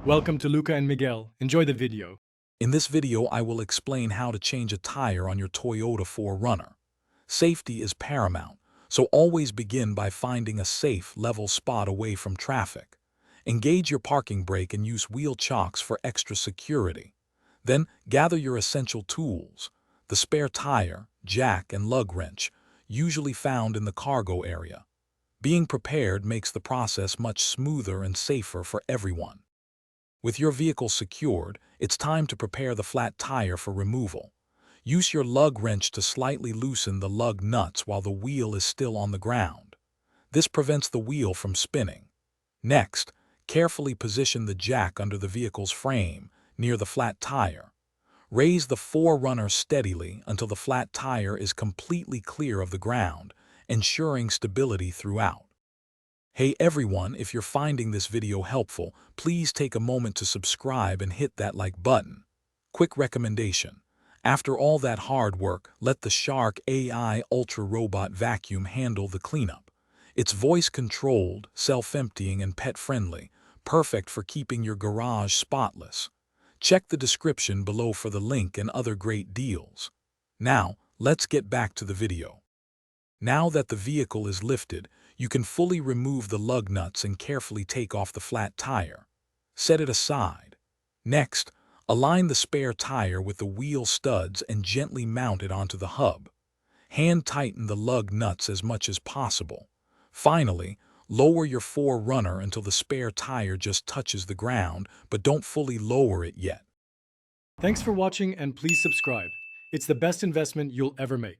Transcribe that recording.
Welcome to Luca and Miguel. Enjoy the video. In this video, I will explain how to change a tire on your Toyota 4Runner. Safety is paramount, so always begin by finding a safe, level spot away from traffic. Engage your parking brake and use wheel chocks for extra security. Then, gather your essential tools: the spare tire, jack, and lug wrench, usually found in the cargo area. Being prepared makes the process much smoother and safer for everyone. With your vehicle secured, it's time to prepare the flat tire for removal. Use your lug wrench to slightly loosen the lug nuts while the wheel is still on the ground. This prevents the wheel from spinning. Next, carefully position the jack under the vehicle's frame, near the flat tire. Raise the 4Runner steadily until the flat tire is completely clear of the ground, ensuring stability throughout. Hey everyone, if you're finding this video helpful, please take a moment to subscribe and hit that like button. Quick recommendation: after all that hard work, let the Shark AI Ultra Robot Vacuum handle the cleanup. It's voice-controlled, self-emptying, and pet-friendly, perfect for keeping your garage spotless. Check the description below for the link and other great deals. Now, let's get back to the video. Now that the vehicle is lifted, you can fully remove the lug nuts and carefully take off the flat tire. Set it aside. Next, align the spare tire with the wheel studs and gently mount it onto the hub. Hand tighten the lug nuts as much as possible. Finally, lower your 4Runner until the spare tire just touches the ground, but don't fully lower it yet. Thanks for watching and please subscribe. It's the best investment you'll ever make.